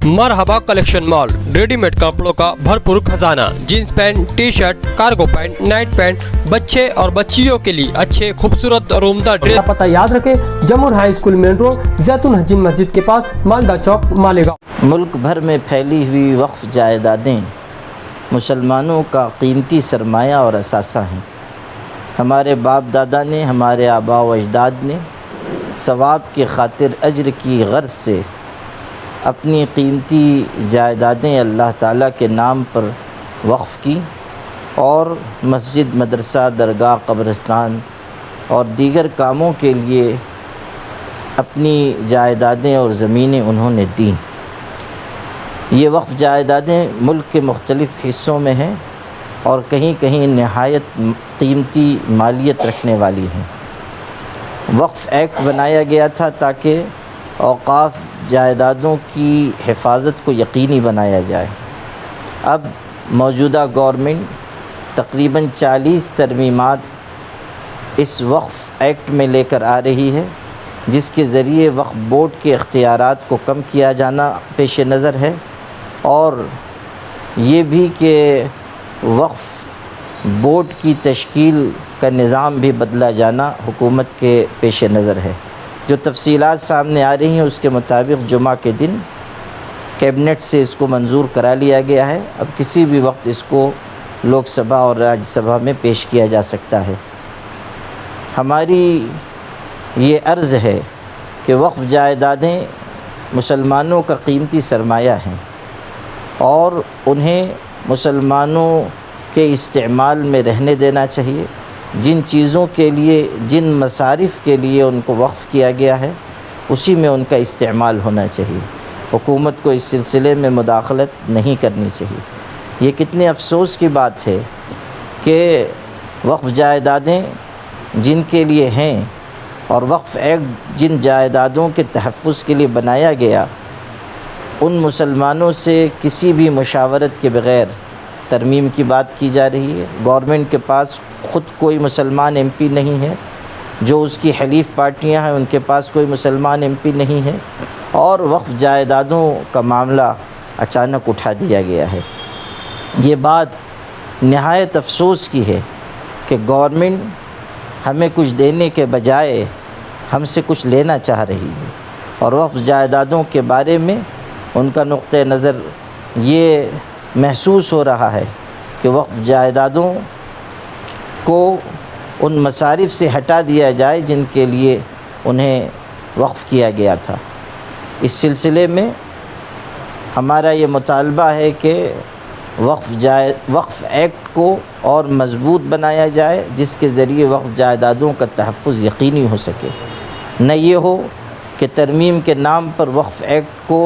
मरहबा collection mall, readymade कपड़ों का भरपूर खजाना, jeans pant, T shirt, cargo pant, night pant, बच्चे और बच्चियों के लिए अच्छे खूबसूरत और उम्दा ड्रेस। पता याद रखें, जमुर हाई स्कूल मेन रोड, जैतून हजीन मस्जिद के पास, मालदा चौक, मालेगांव। मुल्क भर में फैली हुई वक्फ जायदादें मुसलमानों का कीमती सरमाया और असासा हैं। हमारे बाप दादा ने, हमारे आबा व अजदाद ने सवाब की खातिर अज्र की गर्ज से अपनी कीमती जायदादें अल्लाह ताला के नाम पर वक्फ़ की और मस्जिद, मदरसा, दरगाह, कब्रिस्तान और दीगर कामों के लिए अपनी जायदादें और ज़मीनें उन्होंने दी। ये वक्फ़ जायदादें मुल्क के मुख्तलिफ़ हिस्सों में हैं और कहीं कहीं नहायत कीमती मालियत रखने वाली हैं। वक्फ़ एक्ट बनाया गया था ताकि औक़ाफ़ जायदादों की हिफाजत को यकीनी बनाया जाए। अब मौजूदा गवर्नमेंट तकरीबन 40 तरमीमात इस वक्फ़ एक्ट में लेकर आ रही है, जिसके ज़रिए वक्फ़ बोर्ड के इख्तियारात को कम किया जाना पेश नज़र है और ये भी कि वक्फ़ बोर्ड की तश्कील का निज़ाम भी बदला जाना हुकूमत के पेश नज़र है। जो तफसीलात सामने आ रही हैं उसके मुताबिक जुमा के दिन कैबिनेट से इसको मंजूर करा लिया गया है। अब किसी भी वक्त इसको लोकसभा और राज्यसभा में पेश किया जा सकता है। हमारी ये अर्ज़ है कि वक्फ़ जायदादें मुसलमानों का कीमती सरमाया हैं और उन्हें मुसलमानों के इस्तेमाल में रहने देना चाहिए। जिन चीज़ों के लिए, जिन मसारिफ़ के लिए उनको वक्फ़ किया गया है, उसी में उनका इस्तेमाल होना चाहिए। हुकूमत को इस सिलसिले में मुदाखलत नहीं करनी चाहिए। ये कितने अफसोस की बात है कि वक्फ़ जायदादें जिनके लिए हैं और वक्फ़ एक्ट जिन जायदादों के तहफ़्फ़ुज़ के लिए बनाया गया, उन मुसलमानों से किसी भी मुशावरत के बग़ैर तरमीम की बात की जा रही है। गवर्नमेंट के पास ख़ुद कोई मुसलमान MP नहीं है, जो उसकी हलीफ पार्टियां हैं उनके पास कोई मुसलमान MP नहीं है और वक्फ़ जायदादों का मामला अचानक उठा दिया गया है। ये बात नहायत अफसोस की है कि गवर्नमेंट हमें कुछ देने के बजाय हमसे कुछ लेना चाह रही है और वक्फ़ जायदादों के बारे में उनका नुक्ते नज़र ये महसूस हो रहा है कि वक्फ़ जायदादों को उन मसारिफ़ से हटा दिया जाए जिनके लिए उन्हें वक्फ़ किया गया था। इस सिलसिले में हमारा ये मुतालबा है कि वक्फ़ एक्ट को और मज़बूत बनाया जाए, जिसके ज़रिए वक्फ़ जायदादों का तहफ़्फ़ुज़ यकीनी हो सके। न ये हो कि तरमीम के नाम पर वक्फ़ एक्ट को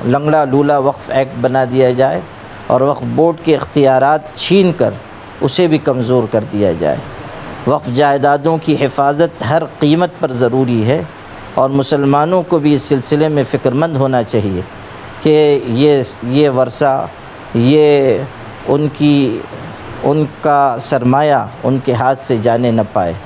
लंगड़ा लूला वक्फ़ एक्ट बना दिया जाए और वक्फ़ बोर्ड के इख्तियारात छीन कर उसे भी कमज़ोर कर दिया जाए। वक्फ़ जायदादों की हिफाजत हर कीमत पर ज़रूरी है और मुसलमानों को भी इस सिलसिले में फ़िक्रमंद होना चाहिए कि ये वर्सा, ये उनका सरमाया उनके हाथ से जाने न पाए।